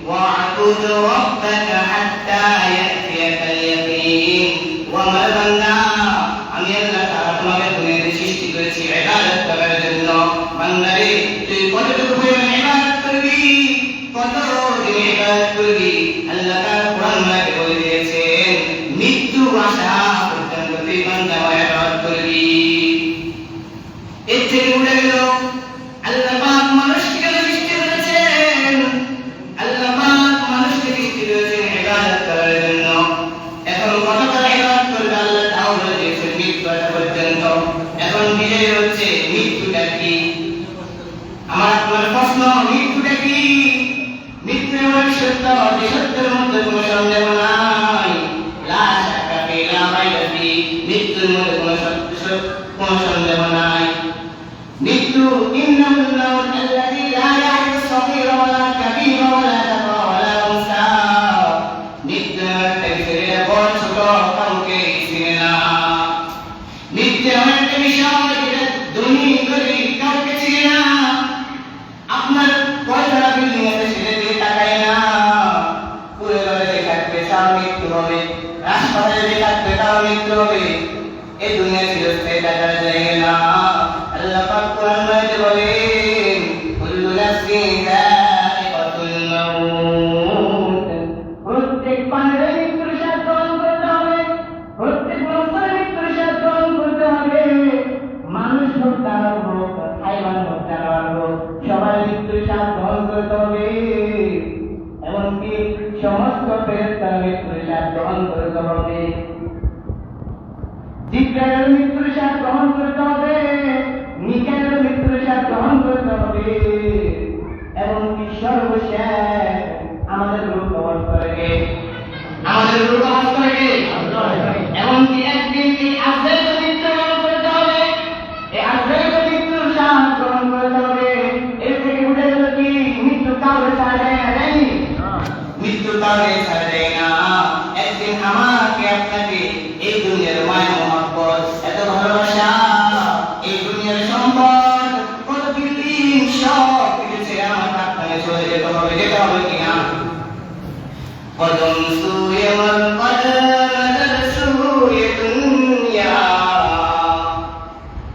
واعبد ربك حتى يأتيك اليقين وما بنا আমি আল্লাহ তাআলা তোমাকে দুনিয়াতে সৃষ্টি করেছি ইবাদত করার জন্য বান্দারে তুই কতটুকু পরিমাণ ইবাদত করবি কতদিন ইবাদত করবি আল্লাহ তাআলা কোরআন মাঝে বলে দিয়েছেন মৃত্যু আসা পর্যন্ত তুই বান্দা ইবাদত করবি। এর থেকে উঠে গেল আল্লাহ পাক মানুষকে সৃষ্টি করেছেন আল্লাহ পাক মানুষকে সৃষ্টি করেছেন ইবাদত করার জন্য। এখন কতটা ইবাদত করবে আল্লাহ তাও বলে দিয়েছেন মৃত্যু আসা পর্যন্ত। এখন বিষয় হচ্ছে মৃত্যুটা কি? আমার আপনার প্রশ্ন, মৃত্যুটা কি? মৃত্যু এমন সত্য যে সত্যের মধ্যে কোনো সন্দেহ নাই। লা শাক্কা ফি লা রাইবা ফি, মৃত্যুর মধ্যে কোনো সন্দেহ নাই। মৃত্যু ইন্নাল মাউত আল্লাযী লা ইয়ারিফু সগীরা ওয়ালা কাবীরা ওয়ালা যাকরা ওয়ালা উনসা, মৃত্যু একটা বড় ছোট কাউকে চিনে না। মৃত্যু এমন একটা বিষয় যেটা ধনী গরিব কাউকে চিনে না। আপনার কয়টা বিল্ডিং আছে সেটা দিয়ে তাকায় না। পুরো ঘরে যে থাকবে তার মৃত্যু হবে, হাসপাতালে যে থাকবে তার মৃত্যু হবে। এই দুনিয়া চিরস্থায়ী থাকার জায়গা না। আল্লাহ পাক কোরআন মাঝে বলেন কুল্লু নাফসিন যায়িকাতুল মাউত, প্রত্যেক প্রাণীর মৃত্যুর স্বাদ গ্রহণ করতে হবে, প্রত্যেক মানুষের মৃত্যুর স্বাদ গ্রহণ করতে হবে। মানুষ হোক জানোয়ার হোক হাইওয়ান হোক জানোয়ার হোক সবাই মৃত্যুর স্বাদ গ্রহণ করতে হবে। এমনকি সমস্ত ফেরেশতার মৃত্যুর স্বাদ গ্রহণ করতে হবে। জিবরাইলের মৃত্যুর স্বাদ গ্রহণ করতে হবে, মিকাইলের মৃত্যুর স্বাদ গ্রহণ করতে হবে। এমনকি সর্বশেষ আমাদের রূপ কবজ করে কে? আমাদের রূপ কবজ করে কে? এমনকি একদিন এই আজরাইলের মৃত্যু গ্রহণ করতে হবে, এই আজরাইলের মৃত্যুর স্বাদ গ্রহণ করতে হবে। এর থেকে উঠে গেল কি মৃত্যু কাউকে ছাড়া যায় না, যায়নি? মৃত্যু কাউকে ছাড়া যায় না। একদিন আমাকে আপনাকে এই দুনিয়ার মায়া মহব্বত এত ভালোবাসা, এই দুনিয়ার সম্পদ কত বিল্ডিং সব কিছু ছেড়ে আমার আপনাকে চলে যেতে হবে, যেতে হবে কিনা? কদম সুয়ে মন কদম সুয়ে দুনিয়া,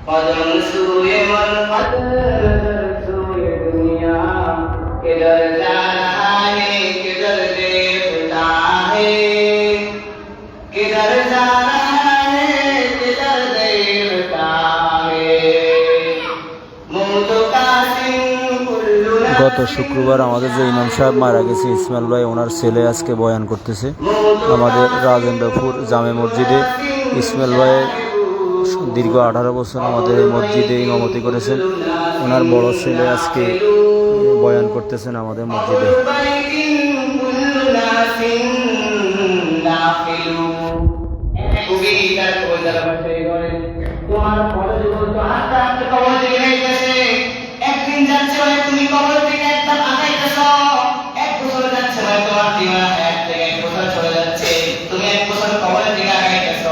কদম সুয়ে মন কদম সুয়ে দুনিয়া, কিধর যা রহা है किधर देखता है, किधर जा रहा है किधर देखता है, मुझको कासिम कुल्लू গত শুক্রবার আমাদের যে ইমাম সাহেব মারা গেছে ইসমাইল ভাই, ওনার ছেলে আজকে বয়ান করতেছে আমাদের রাজেন্দ্রপুর জামে মসজিদে। ইসমাইল ভাই দীর্ঘ 18 বছর আমাদের এই মসজিদে ইমামতি করেছেন। ওনার বড় ছেলে আজকে বয়ান করতেছেন আমাদের মসজিদে। তোমার বড় জীবন তো আস্তে আস্তে কবর দিকে যাইতেছে। একদিন যাচ্ছে মানে তুমি কবর থেকে একটা আগাইতেছ, 1 বছর যাচ্ছে মানে তোমার জীবন এক থেকে 1 বছর চলে যাচ্ছে, তুমি 1 বছর কবরের দিকে আগাইতেছ।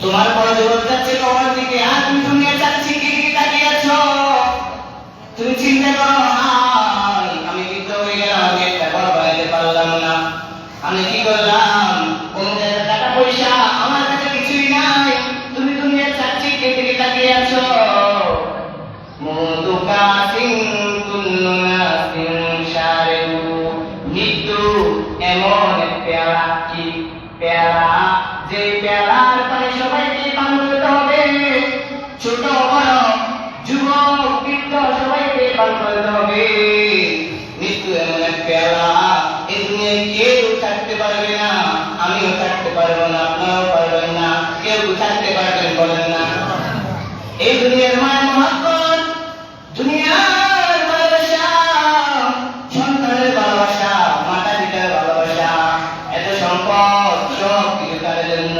তোমার বড় জীবন যাচ্ছে কবর দিকে, আর তুমি দুনিয়া যাচ্ছি কি দিকে তাকিয়ে আছো? তুমি চিন্তা করো, হাই আমি বৃদ্ধ হয়ে গেলাম, আমি একটা ঘর বানাইতে পারলাম না, আমি কি করলাম? কোনদের টাকা পয়সা আমার কাছে কিছুই নাই, তুমি দুনিয়া চাচ্ছি কে দিকে তাকিয়ে আছো? মুতু কাসিন কুল্লু নাসিন শারিউ, মৃত্যু এমন এক পেয়ালা, কি পেয়ালা, যে পেয়ালার পানি সবাইকে পান করতে হবে, ছোট বড় যুবক বৃদ্ধ সবাইকে পান করতে হবে। মৃত্যু এমন এক পেয়ালা, এই দুনিয়ায় কেউ থাকতে পারবে না, আমিও থাকতে পারবো না, আপনারাও পারবেন না, কেউ থাকতে পারবেন বলেন না? এই দুনিয়ার মায়া মহব্বত, দুনিয়ার ভালোবাসা, সন্তানের ভালোবাসা, মাতা পিতার ভালোবাসা, এত সম্পদ সব কিছু তার জন্য।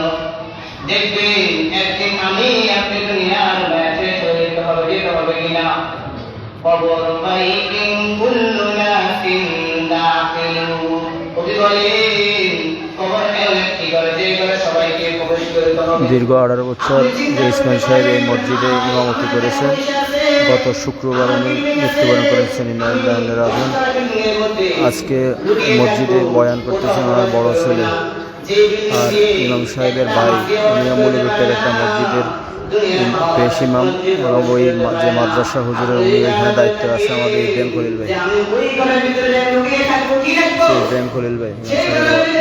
দেখবেন একদিন আমি আপনি দুনিয়ার মায়া ছেড়ে চলে যেতে হবে, যেতে হবে কিনা? কবর বাইতিন কুল্লু নাসিন দাখিলু, কবি বলেন কবর এমন একটি ঘর যে ঘরে সবাইকে প্রবেশ করতে হবে। দীর্ঘ 18 বছর যে ইসমাইল সাহেব এই মসজিদে ইমামতি করেছেন, গত শুক্রবার উনি মৃত্যুবরণ করেছেন। রাজন আজকে মসজিদে বয়ান করতেছেন ওনার বড় ছেলে আর ইমাম সাহেবের ভাই। উনিও মুলিবিটের একটা মসজিদের পেশ ইমাম এবং ওই যে মাদ্রাসা হুজুরের উনি এখানে দায়িত্ব আছে আমাদের ইব্রাহিম খলিল ভাই। ইব্রাহিম খলিল ভাই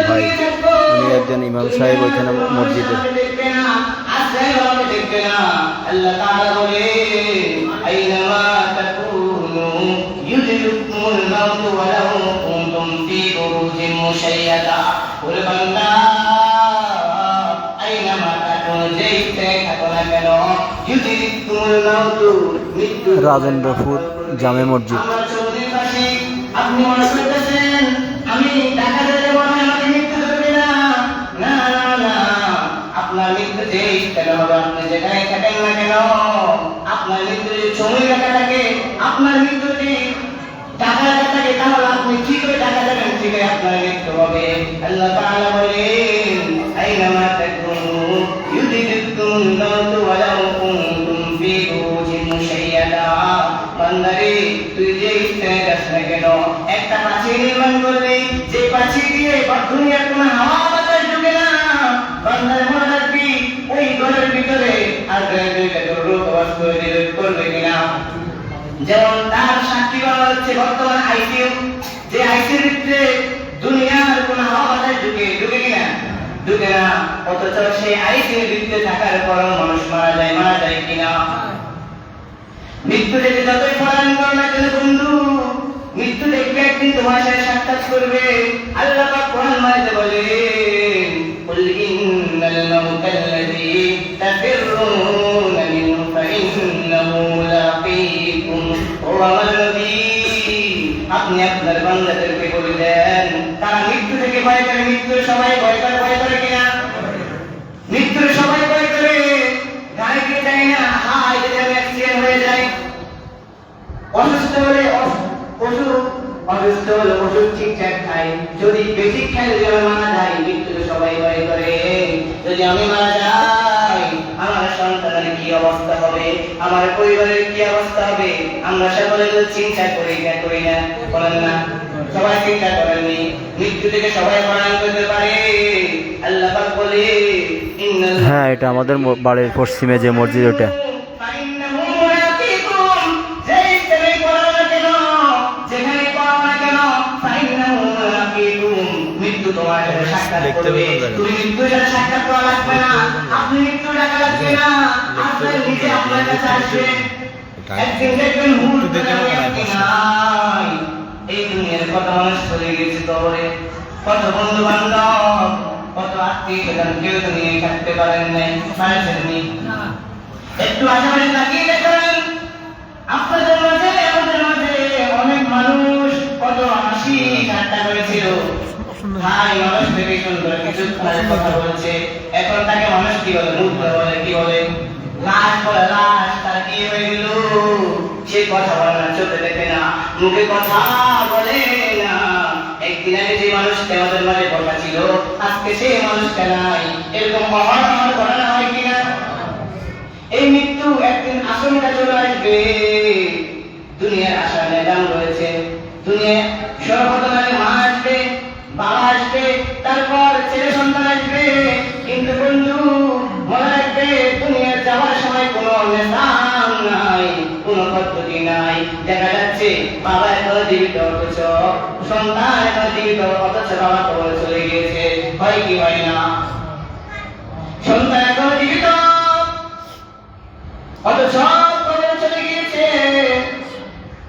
ভাই উনি একজন ইমাম সাহেব ওইখানে মসজিদে। রাজেন্দ্রপুর জামে মসজিদ। আপনি মনে করতেছেন আমি টাকা দিলে মনে হয় আমাকে মৃত্যু দেবে না। না না না, আপনার মৃত্যু যেই কেন হবে, আপনি যেখানে থাকেন না কেন, আপনার মৃত্যু যদি সময় লেখা থাকে, আপনার মৃত্যু যদি টাকা লেখা থাকে, তাহলে আপনি ঠিক করে টাকা দেবেন, ঠিক আছে আপনার মৃত্যু হবে। আল্লাহ তাআলা বলেন আইনামা তাকুনু ইউদিকুমুল মাউতু ওয়ালাউ কুনতুম ফি বুরুজিন মুশাইয়াদা। বান্দারে তুই যে স্থানে যাস না কেন, একটা পাঁচিল নির্মাণ করলে যে পাঁচিল দিয়ে দুনিয়ার কোনো হাওয়া বাতাস ঢুকে না, বান্দারে মনে রাখবি ওই ঘরের ভিতরে আর দুইটা রোগ বাস করবে কিনা। যেমন তার সাক্ষী বলা হচ্ছে বর্তমান আইসিইউ, যে আইসিইউর ভিতরে দুনিয়ার কোনো হাওয়া বাতাস ঢুকে কিনা, ঢুকে না। অথচ সেই আইসিইউর ভিতরে থাকার পরও মানুষ মারা যায় কিনা। মৃত্যু থেকে যতই পলায়ন করো না কেন বন্ধু, মৃত্যু দেখবে একদিন তোমার সাথে সাক্ষাৎ করবে। আল্লাহ পাক কোরআন মাঝে বলেন কুল ইন্নাল মাউতাল্লাযী তাফিরুনা মিনহু ফাইন্নাহু লাকীকুম। ও আমার নবী, আপনি আপনার বান্দাদেরকে বলে দেন তারা মৃত্যু থেকে ভয় করে। মৃত্যুর সবাই ভয় করে কিনা? মৃত্যুর সবাই ভয় করে, গাড়ি দিয়ে যায় না, হায় যদি আমি অ্যাক্সিডেন্ট হয়ে যায়। অসুস্থ হলে ওষুধ ঠিকঠাক খাই, যদি বেশি খাই যদি আমি মারা যাই, মৃত্যুকে সবাই ভয় করে। যদি আমি মারা যাই আমার সন্তানের কি অবস্থা হবে, আমার পরিবারের কি অবস্থা হবে, আমরা সকলে চিন্তা করি না বলেন না? সবাই চিন্তা করেননি মৃত্যু থেকে সবাই পলায়ন করতে পারে। আল্লাহ পাক বলে হ্যাঁ, এটা আমাদের বাড়ির পশ্চিমে যে মসজিদ ওটা। এই দুনিয়ার কত মানুষ চলে গেছে কবরে, কত বন্ধু বান্ধব, কত আত্মীয় স্বজন, কেউ তো নিয়ে থাকতে পারেননি। একটু আশেপাশে তাকিয়ে দেখেন, আপনাদের মাঝে আমাদের মাঝে অনেক মানুষ কত হাসি ঠাট্টা করেছিল। ভাই মানুষ ভেবে সুন্দর কিছু কথা বলছে, এখন তাকে মানুষ কি বলে, মুগ্ধ বলে, কি বলে, লাশ বলে, লাশ। তার কি হয়ে গেল? সে কথা বলে না, চোখে দেখে না, মুখে কথা বলে না। একদিন আগে যে মানুষটা আমাদের মাঝে বসা ছিল, আজকে সেই মানুষটা নাই। এরকম আমার ঘটনা হয় কিনা? এই মৃত্যু একদিন আশঙ্কা চলে আসবে। দুনিয়ার আশা নিলাম রয়েছে, দুনিয়া সর্বপ্রথম আগে মা আসবে, বাবা আসবে, তারপর ছেলে সন্তান আসবে। কিন্তু বন্ধু মনে রাখবে, দুনিয়ার যাওয়ার সময় কোনো নিজাম নাই, কোনো পদ্ধতি নাই। দেখা যাচ্ছে বাবা এখনো জীবিত, অথচ সন্তান এখনো জীবিত, অথচ বাবা কবরে চলে গিয়েছে। হয় কি হয় না? সন্তান এখনো জীবিত, অথচ কবরে চলে গিয়েছে।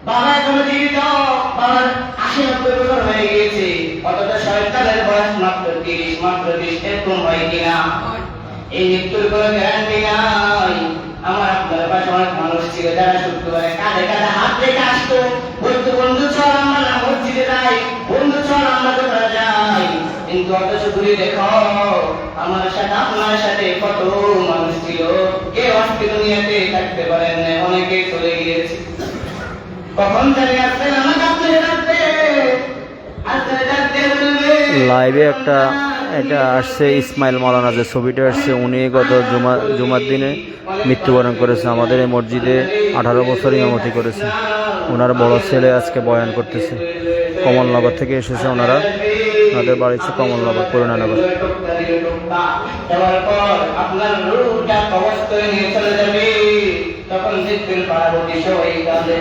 বাবা এখনো জীবিত, বাবার 80-90 বছর হয়ে গিয়েছে, অথচ সন্তানের বয়স মাত্র 30, এরকম হয় কিনা? এই মৃত্যুর কোনো গ্যারান্টি নাই। আমার আপনার পাশে অনেক মানুষ ছিল যারা শুক্রবারে কাঁধে হাত রেখে আসতো, বলতো বন্ধু চল আমরা মসজিদে যাই, বন্ধু চল আমরা কোথায় যাই। কিন্তু অথচ ঘুরে দেখো আমার সাথে আপনার সাথে কত মানুষ ছিল, কেউ আজকে দুনিয়াতে থাকতে পারেন না, অনেকে চলে গিয়েছে। কখন চলে আসবেন আমাকে আপনারা ডাকবে, লাইভে একটা এটা আসছে ইসমাইল মাওলানা, যে ছবিটা আসছে উনি গত জুমার দিনে মৃত্যুবরণ করেছে। আমাদের এই মসজিদে 18 বছর ইমামতি করেছে। ওনার বড় ছেলে আজকে বয়ান করতেছে। কমলনগর থেকে এসেছে ওনারা, ওনাদের বাড়ি হচ্ছে কমলনগর, করুণানগর। আপনার রূপটা কবজ করে নিয়ে চলে যাবে, তখন দেখবেন পাড়াপতি সবাই কাঁদে,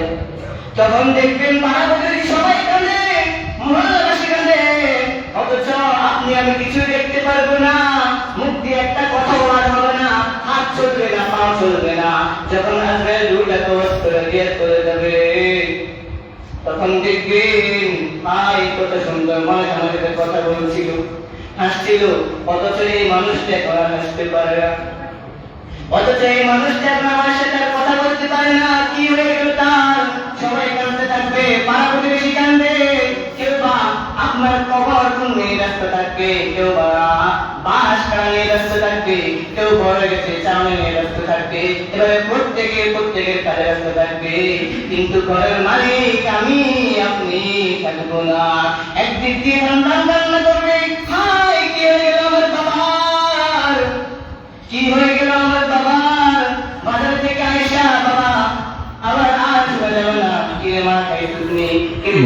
তখন দেখবেন পাড়াপতি সবাই কাঁদে, মহল্লাবাসী কাঁদে, অথচ আপনি আমি কিছু দেখতে পারবো না, মুখ দিয়ে একটা কথা বলার হবে না, হাত চলবে না, পা চলবে না। যখন আজরাইল রূপটা কবজ করে দিয়ে চলে যাবে, তখন দেখবেন ভাই কত সুন্দর মানুষ আমার সাথে কথা বলছিল, হাসছিল, অথচ এই মানুষটা এখন আর হাসতে পারে না, অথচ এই মানুষটা এখন আমার সাথে আর কথা বলতে পারে না। কি হয়ে গেল তার? সবাই কাঁদতে থাকবে, পাড়া প্রতিবেশী কাঁদবে, কেউ বা আপনার কবর নিয়ে ব্যস্ত থাকবে, কেউ বা বাঁশ কাটা নিয়ে ব্যস্ত থাকবে, কেউ বড় গেছে চাউনি নিয়ে ব্যস্ত থাকবে, এভাবে প্রত্যেকের কাজে ব্যস্ত থাকবে। কিন্তু ঘরের মালিক আমি আপনি থাকবো না। একদিক দিয়ে রান্না করবে, হাই কি হয়ে গেল আমার বাবার, কি হয়ে গেল আমার বাবার, বাজার থেকে আইসা বাবা আবার আর চলে যাবে না, কি রে মা খাইছো তুমি?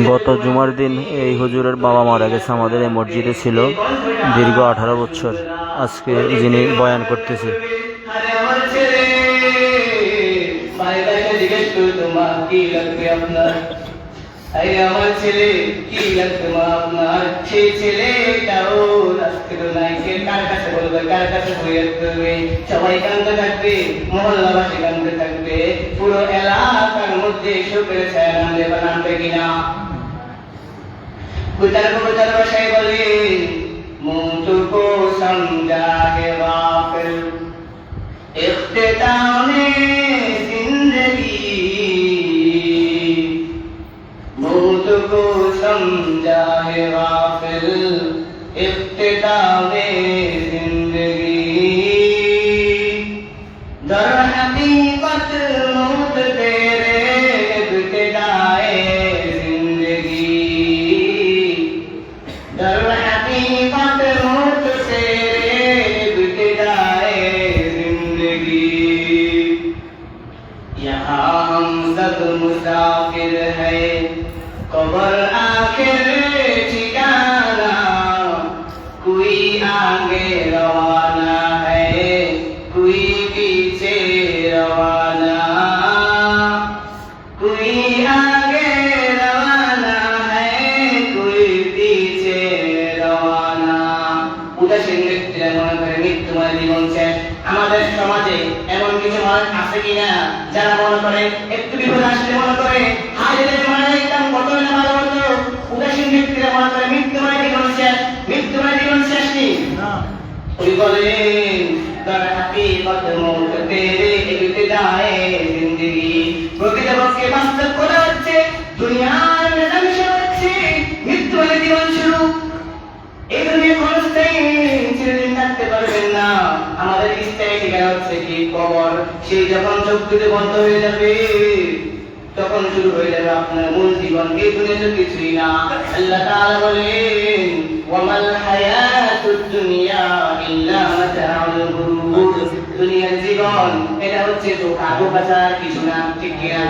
গত জুমার দিন এই হুজুরের বাবা মারা গেছে। আমাদের এই মসজিদে ছিল দীর্ঘ 18 বছর। আজকে যিনি বয়ান করতেছে, আরে আমার ছেলে, বাইরে জিজ্ঞেস করো তোমার কি লাগবে আপনার, আরে আমার ছেলে কি লাগবে মা আপনার? সেই ছেলেটাও রাস্তা নাই, কে কার কাছে বলবে, কার কাছে বইয়ে করবে? সবাই কান্দতে থাকবে, মহল্লাবাসী কান্দতে থাকবে, পুরো এলাকার মধ্যে শোকের ছায়া নামবে কিনা? কবিতার ভাষায় বলে, মুতুকো সমঝা হে গাফিল ইখতিতামে জিন্দগি, मुझको समझा है गाफिल इख्तितामे जिंदगी, दर हकीकत मौत तेरे इब्तिदाए जिंदगी, दर हकीकत मौत तेरे इब्तिदाए जिंदगी, यहाँ हम सब मुसाफिर है, कब्र आखिर ठिकाना, कोई आगे रवाना है, कोई पीछे रवाना, कोई आगे रवाना है, कोई पीछे रवाना। উদাসীন ব্যক্তিরা মনে করে মৃত্যুময় জীবন শেষ। আমাদের সমাজে এমন কিছু মানুষ আছে কিনা যারা মনে করে একটু বিপদ আসলে মনে করে হায় রে মারা একদম কত না ভালো হতো? উদাসীন ব্যক্তিরা মনে করে মৃত্যুময় জীবন শেষ, মৃত্যুময় জীবন শেষ কি না? ওই বলেন দর হাকিকত মৌত তেরে ইবতিদায়ে জিন্দেগি, প্রকৃতপক্ষে বাস্তব করা হচ্ছে দুনিয়ার ধ্বংস হচ্ছে, মৃত্যুময় জীবন শুরু। এই দুনিয়া ক্ষণস্থায়ী, চিরদিন থাকতে পারবেন না। আমাদের স্থায়ী ঠিকানা হচ্ছে কি? কবর। সেই যখন চোখ দুটো বন্ধ হয়ে যাবে, তখন শুরু হয়ে যাবে আপনার মূল জীবন। এই দুনিয়া তো কিছুই না। আল্লাহ তাআলা বলেন, ওয়ামাল হায়াতুদ দুনিয়া ইল্লা মাতাউল গুরুর, দুনিয়ার জীবন এটা হচ্ছে ধোঁকা, ধোঁকা ছাড়া কিছু না। ঠিক কিনা?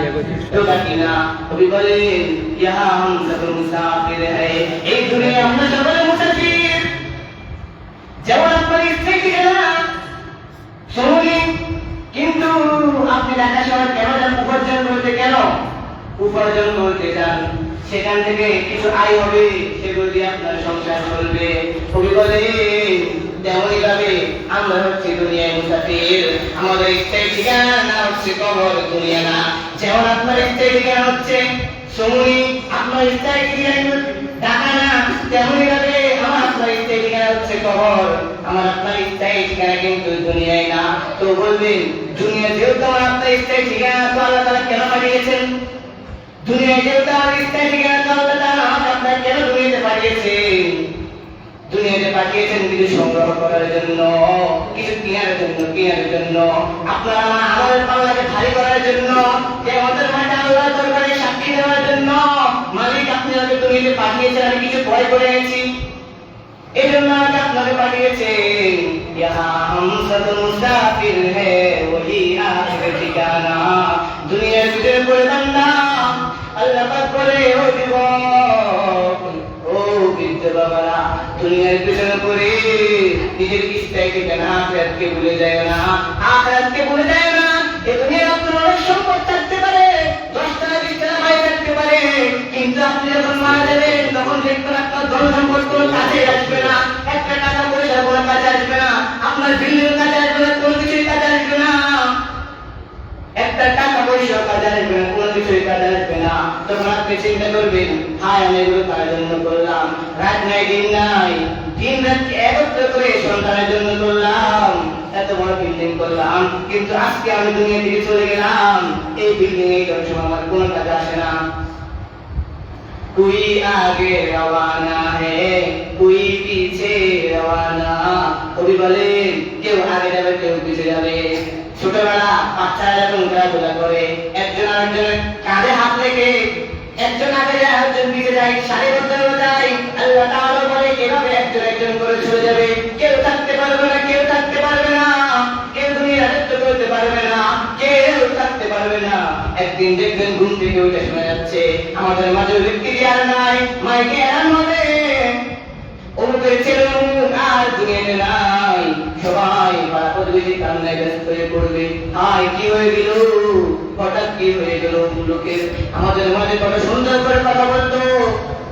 ধোঁকা কিনা? কবি বলেন, ইহা হাম সব মুসাফির হ্যায়, এই দুনিয়া আমরা সবাই মুসাফির। যেমন আপনার স্ত্রী ঠিকানা সঙ্গী, কিন্তু আপনি ঢাকা শহর কেন যান? উপার্জন করতে। কেন উপার্জন করতে যান? সেখান থেকে কিছু আয় হবে, সেগুলো দিয়ে আপনার সংসার চলবে। কবি বলেন, তেমনই ভাবে আমরা হচ্ছে দুনিয়ায় মুসাফির, আমাদের স্থায়ী ঠিকানা হচ্ছে কবর, দুনিয়া না। যেমন আপনার স্থায়ী ঠিকানা হচ্ছে সমুনি, আপনার স্থায়ী ঠিকানা ঢাকা না, তেমনই ভাবে আমার আপনার স্থায়ী ঠিকানা হচ্ছে কবর, আমার আপনার স্থায়ী ঠিকানা কিন্তু দুনিয়ায় না। তো বলবেন, দুনিয়া যেহেতু আমার আপনার স্থায়ী ঠিকানা, তো আল্লাহ তাআলা কেন পাঠিয়েছেন? দুনিয়ায় যেহেতু আমার স্থায়ী ঠিকানা, তো আল্লাহ তাআলা আপনার কেন দুনিয়াতে পাঠিয়েছেন? দুনিয়াতে পাঠিয়েছেন কিছু সংগ্রহ করার জন্য, কিছু কেনার জন্য, আপনার আমার আমলের পাল্লাকে ভারী করার জন্য, কিয়ামতের মাঠে আল্লাহর দরবারে সাক্ষী দেওয়ার জন্য। মালিক আপনি আমাকে দুনিয়াতে পাঠিয়েছেন, আমি কিছু ক্রয় করে এনেছি। এই জন্য আমাকে আপনাকে পাঠিয়েছেন। ইহা হাম সব মুসাফির হে ওহি আখির ঠিকানা। দুনিয়ার ভিতরে পড়ে বান্দা আল্লাহ পাক বলে, ও যুবক, ও বৃদ্ধ বাবারা, দুনিয়ার পিছনে পড়ে নিজের কিস্তায় ঠিকানা আখিরাতকে ভুলে যায় না, আখিরাতকে ভুলে যায় না। এই দুনিয়ার আপনার অনেক সম্পদ থাকতে পারে, 10টা 20টা বাড়ি থাকতে পারে, কিন্তু আপনি যখন মারা যাবেন তখন দেখবেন আপনার ধন সম্পদ কোনো কাজে আসবে না, একটা টাকা পয়সা কোনো কাজে আসবে না, আপনার বিল্ডিং কাজে আসবে না, কোনো কিছুই কাজে আসবে না, একটা টাকা পয়সা কাজে আসবে না, কোনো কিছুই কাজে আসবে না। তখন আপনি চিন্তা করবেন, হায় আমি এগুলো কার জন্য করলাম, রাত নাই দিন নাই, দিন রাত একত্র করে সন্তানের জন্য করলাম, এত বড় বিল্ডিং করলাম, কিন্তু আজকে আমি দুনিয়া থেকে চলে গেলাম, এই বিল্ডিং এই সবসময় আমার কোনো কাজে আসে না। कोई आगे रवाना है कोई पीछे रवाना। কবি বলে, কেউ আগে যাবে কেউ পিছে যাবে। ছোটবেলা বাচ্চারা যখন খেলাধুলা করে, একজন আরেকজনের কাঁধে হাত রেখে একজন আগে যায় একজন পিছে যায়, সারিবদ্ধ হয়ে যায়। আল্লাহ তাআলা বলে, এভাবে একজন একজন করে চলে যাবে, কেউ থাকতে পারবে না, কেউ থাকতে পারবে না, কেউ দুনিয়ার রাজত্ব করতে পারবে না, কেউ থাকতে পারবে না। একদিন দেখবেন ঘুম থেকে উঠে শোনা যাচ্ছে, আমাদের মাঝে ব্যক্তি আর নাই, মাইকে এরান হবে, অমুকের ছেলে অমুক আর দুনিয়াতে নাই। সবাই পাড়া প্রতিবেশী কান্নায় ব্যস্ত হয়ে পড়বে, হায় কি হয়ে গেল, হঠাৎ কি হয়ে গেল। লোকের আমাদের মাঝে কত সুন্দর করে কথা বলতো,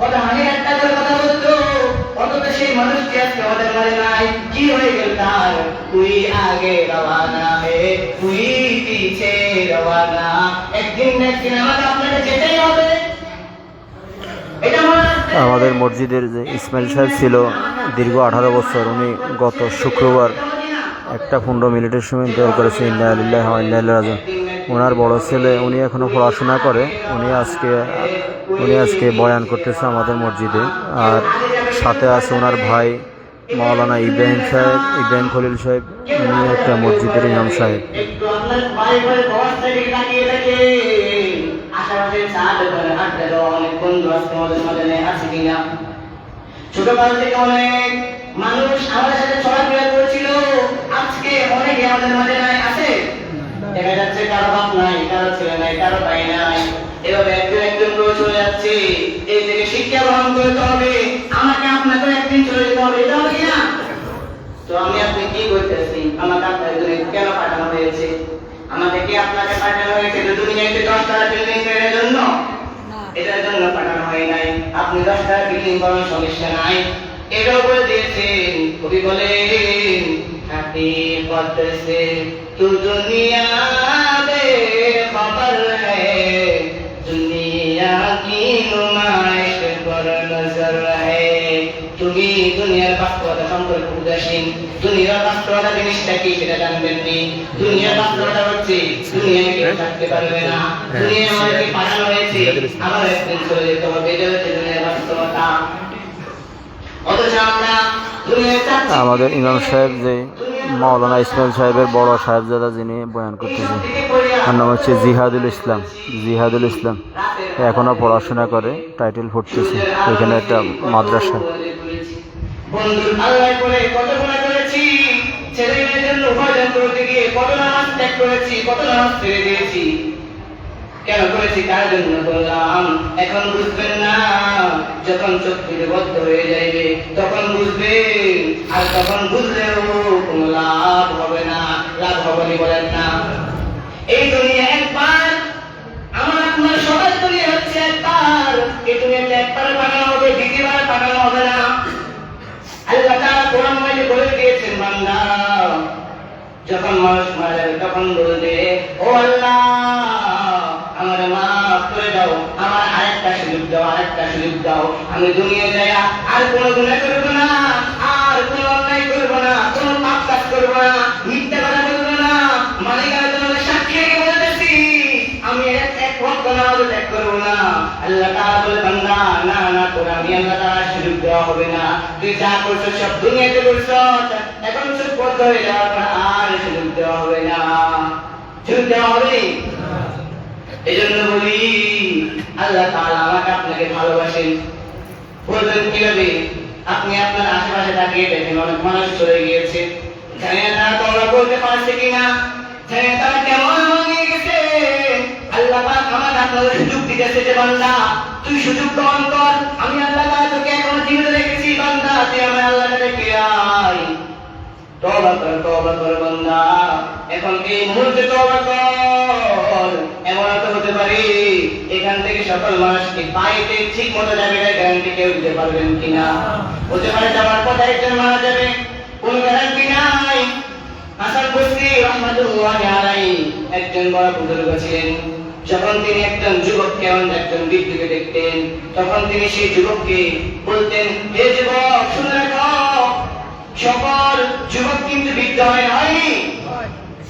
কত হানি একটা করে কথা বলতো, অথচ সেই মানুষটি আজকে আমাদের মাঝে নাই, কি হয়ে গেল তার? তুই আগে রওয়ানা হে তুই পিছে রওয়ানা। একদিন না একদিন আমাকে আপনাকে যেতেই হবে। এটা আমাদের মসজিদের যে ইসমাইল সাহেব ছিল দীর্ঘ 18 বছর, উনি গত শুক্রবার 1:15 সময় ইন্তেকাল করেছেন। ইন্না লিল্লাহি ওয়া ইন্না ইলাইহি রাজিউন। ওনার বড় ছেলে, উনি এখনো পড়াশোনা করে, উনি আজকে বয়ান করতেছে আমাদের মসজিদে। আর সাথে আছে ওনার ভাই মাওলানা ইব্রাহিম খলিল সাহেব, উনি একটা মসজিদের ইমাম সাহেব। একটু আপনার বাড়ি ঘরে বস থেকে তাকিয়ে দেখেন, আশেপাশে চাঁদ ঘরে হাঁটতে অনেক বন্ধু আজকে আমাদের মাঝে আছে কিনা। ছোটবেলা থেকে অনেক মানুষ আমাদের সাথে চলাফেরা করেছিল, আজকে অনেকে আমাদের মাঝে নাই, আছে। দেখা যাচ্ছে কারো বাপ নাই, কারো ছেলে নাই, কারো ভাই নাই, এভাবে একজন একজন করে চলে যাচ্ছে। এই থেকে শিক্ষা গ্রহণ করতে হবে, আমাকে আপনাকে একদিন চলে যেতে হবে, এটা হবে কিনা? তো আমি আপনি কি করতেছি? আমাকে আপনার কেন পাঠানো হয়েছে? আমাকে কি আপনাকে পাঠানো হয়েছে দুনিয়াতে 10টা বিল্ডিং করার জন্য? এটার জন্য পাঠানো হয় নাই। আপনি 10টা বিল্ডিং করার সমস্যা নাই, এটাও বলে দিয়েছেন। কবি বলেন, হাকিকত সে তু দুনিয়া বে খবর হ্যায়, দুনিয়া কি নুমাইশ পর নজর হ্যায়। তুমি দুনিয়ার বাস্তবতা সম্পর্কে উদাসীন, দুনিয়ার বাস্তবতা জিনিসটা কি সেটা জানবেন নি। দুনিয়ার বাস্তবতা হচ্ছে দুনিয়ায় কেউ থাকতে পারবে না, দুনিয়ায় আমাদেরকে পাঠানো হয়েছে, আবার একদিন চলে যেতে হবে, এটা হচ্ছে দুনিয়ার বাস্তবতা। অথচ আমরা দুনিয়ায় থাকছি। আমাদের ইমাম সাহেব যে মাওলানা ইসমাইল সাহেবের বড় সাহেবজাদা যিনি বয়ান করতেছেন, তার নাম হচ্ছে জিহাদুল ইসলাম। এখনো পড়াশোনা করে, টাইটেল পড়তেছে এখানে একটা মাদ্রাসা। বন্ধুর আল্লাহ করে কত গুনাহ করেছি, ছেলে মেয়েদের জন্য উপার্জন করতে গিয়ে কত নামাজ ত্যাগ করেছি, কত নামাজ ছেড়ে দিয়েছি। কেন করেছি? কার জন্য করলাম? এখন বুঝবেন না, যখন চোখ থেকে বদ্ধ হয়ে যাইবে তখন বুঝবেন, আর তখন বুঝলেও কোনো লাভ হবে না। লাভ হবেনি বলেন না? এই দুনিয়া একবার, আমার আপনার সবার দুনিয়া হচ্ছে একবার, এই দুনিয়াতে একবার পাঠানো হবে, দ্বিতীয়বার পাঠানো হবে না। আল্লাহ তাআলা কোরআন মাঝে বলে দিয়েছেন, বান্দা যখন মানুষ মারা যাবে তখন বলবে, ও আল্লাহ আমার মাফ করে দাও, আমার আরেকটা সুযোগ দাও, আমি দুনিয়ায় যাই আর কোনো গুনাহ করব না, আর কোনো অন্যায় করব না, কোনো পাপ কাজ করব না, মিথ্যা কথা বলব না, মালিকানা তোমাদের সাক্ষী রেখে বলতেছি আমি এক ওয়াক্ত নামাজ ত্যাগ করব না। আল্লাহ তাআলা বলে, বান্দা না করে আমি আল্লাহ তাআলা সুযোগ দেওয়া হবে না, তুই যা করছো সব দুনিয়াতে করছো, এখন চুপ করতে হয়ে যাওয়ার পর আর সুযোগ দেওয়া হবে না, সুযোগ দেওয়া হবে। এই জন্য বলি, আল্লাহ তাআলা আমাকে আপনাকে ভালোবাসেন। বলবেন কিভাবে? আপনি আপনার আশেপাশে তাকিয়ে দেখেন অনেক মানুষ চলে গিয়েছে, জানেন তারা তওবা করতে পারছে কিনা, জানেন তারা কেমন আমল নিয়ে গেছে। আল্লাহ পাক আমাকে আপনাদের সুযোগ দিতেছে যে বান্দা তুই সুযোগ গ্রহণ কর, আমি আল্লাহ তাআলা তোকে এখনো জীবিত রেখেছি, বান্দা তুই আমার আল্লাহর কাছে ফিরে আয়, তওবা কর বান্দা, এখন এই মুহূর্তে তওবা কর। এমন তো হতে পারে এখান থেকে সকল মানুষকে পাইতে ঠিক মতো যাবে, এটা গ্যারান্টি কেউ দিতে পারবেন কিনা? হতে পারে যাওয়ার পথে একজন মারা যাবে, কোন গ্যারান্টি নাই। হাসান বসরি রাহমাতুল্লাহি আলাইহি একজন বড় বুজুর্গ ছিলেন। যখন তিনি একজন যুবককে একজন বৃদ্ধকে দেখতেন, তখন তিনি সেই যুবককে বলতেন, হে যুবক শুনে রাখো, সকল যুবক কিন্তু বৃদ্ধ হয়নি,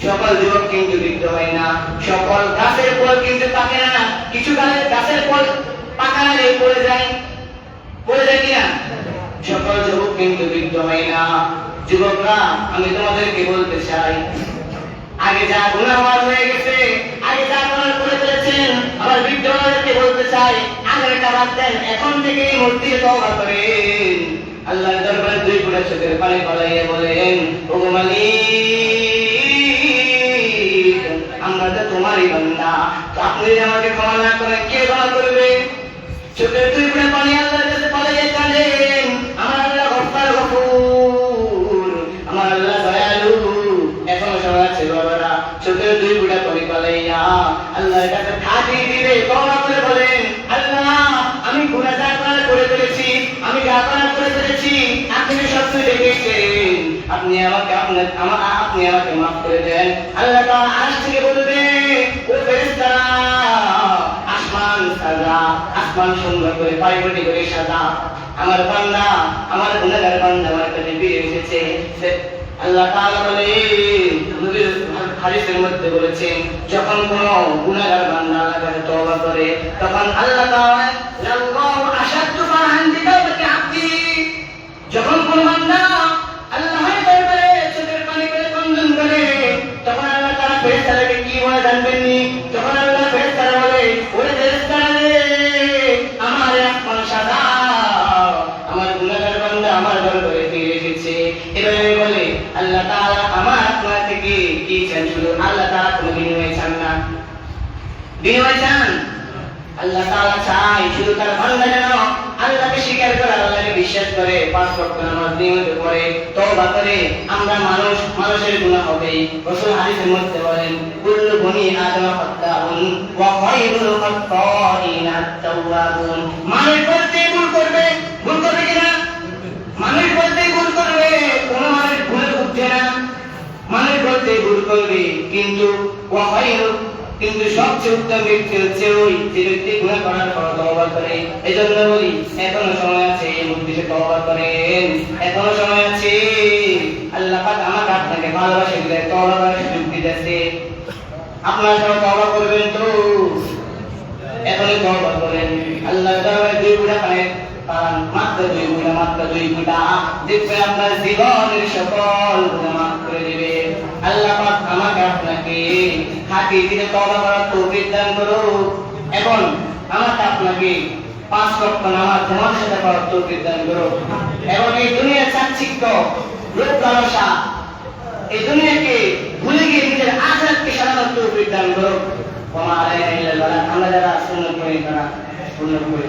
সকল যুবক কিন্তু বৃদ্ধ হয় না, সকল গাছের ফল কিন্তু পাকে না, কিছু গাছের ফল পাকা না পড়ে যায় কিনা? সকল যুবক কিন্তু বৃদ্ধ হয় না। যুবকরা আমি তোমাদেরকে বলতে চাই, আগে যা গুনাহ হয়ে গেছে, আগে যা গুনাহ করে ফেলেছেন, আবার বৃদ্ধদেরকে বলতে চাই আগেরটা বাদ দেন, এখন থেকে মূর্তির তওবা করেন। আল্লাহর দরবারে দুই ফোঁটা চোখের পানি ফলাইয়া বলেন, ওগো মালিক, আমরা তো তোমারই বান্দা, তো আপনি যদি আমাকে ক্ষমা না করেন কে ক্ষমা করবে? চোখের দুই ফোঁটা পানি আল্লাহর কাছে ফলাইয়া কাঁদেন, আমার আল্লাহ গফফার গফুর, আমার আল্লাহ দয়ালু। এখনো সময় আছে বাবারা, চোখের দুই ফোঁটা পানি ফলাইয়া আল্লাহর কাছে ঠাকিয়ে দিলে তওবা করে বলেন, আল্লাহ আমি গুনাহ করে ফেলেছি, আমি গাফার করে ফেলেছি, আপনি সবকিছু দেখেছেন, আপনি আমাকে মাফ করে দেন। আল্লাহ তাআলা আরশ থেকে বলবে, ও ফেরেশতারা আসমান সাজা, আসমান সুন্দর করে পাইপটি করে সাজা, আমার বান্দা, আমার গুনাহগার বান্দা আমার কাছে ফিরে এসেছে। আল্লাহ তাআলা বলেন, নবীর হাদিসের মধ্যে বলেছেন, যখন কোন গুনাহগার বান্দা আল্লাহর কাছে তওবা করে, তখন আল্লাহ তাআলা আল্লাহু আশাদ্দু ফারহান বিতাওবাতি আবদি, যখন কোন বান্দা আল্লাহর দরবারে চোখের পানি করে ক্রন্দন করে, তখন আল্লাহ তাআলা ফেরেশতাদেরকে কি বলে জানবেন নি? তখন আল্লাহ ফেরেশতারা বলে, ওরে ফেরেশতারা রে, আমার আসমান সাদা, আমার গুনাহগার বান্দা আমার দরবারে ফিরে এসেছে। এভাবে বলে আল্লাহ তাআলা আমার আপনার থেকে কি চান? শুধু আল্লাহ তাআলা কোনো বিনিময় চান না, বিনিময় চান আল্লাহ তাআলা চাই শুধু তার বান্দা যেন আল্লাহকে স্বীকার করে, আল্লাহকে বিশ্বাস করে, পাঁচ ওয়াক্ত নামাজ নিয়মিত পড়ে, তওবা করে। আমরা মানুষের গুনাহ হবে। রাসূল হাদিসের মধ্যে বলেন, কুল্লু বনি আদম খাত্তাউন ওয়া খায়রুল খাত্তাইনা আত-তাওয়াবুন। মানুষ বলতে ভুল করবে কিনা? মানুষ বলতে ভুল করবে, কোন মানুষ ভুল করছে না, মানুষ বলতে ভুল করবে, কিন্তু কিন্তু সবচেয়ে উত্তম ব্যক্তি হচ্ছে ওই যে ব্যক্তি গুনাহ করার পর তওবা করে। এজন্য বলি এখনো সময় আছে, এই মুহূর্তে তওবা করেন, এখনো সময় আছে। আল্লাহ পাক আমাকে আপনাকে ভালোবাসে দিলে তওবা করার সুযোগ দিতেছে। আপনারা সবাই তওবা করবেন তো? এখনই তওবা করেন। আল্লাহ দরবারে দুই ফোঁটা পানি পান, মাত্র দুই ফোঁটা, দেখবেন আপনার জীবনের সকল গুনাহ মাফ করে দিবে। আল্লাহ পাক আমাকে আপনাকে খাঁটি দিলে তওবা করার তৌফিক দান করুন। এখন আমাকে আপনাকে পাঁচ ওয়াক্ত নামাজ জামাতের সাথে পড়ার তৌফিক দান করুন। এবং এই দুনিয়ার চাকচিক্য, লোভ লালসা, এই দুনিয়াকে ভুলে গিয়ে নিজের আখিরাতকে সাজানোর তৌফিক দান করুন। ওয়া মা আলাইনা ইল্লাল বালাগ। আমরা যারা সুন্নাত পড়ি তারা সুন্নাত পড়ি।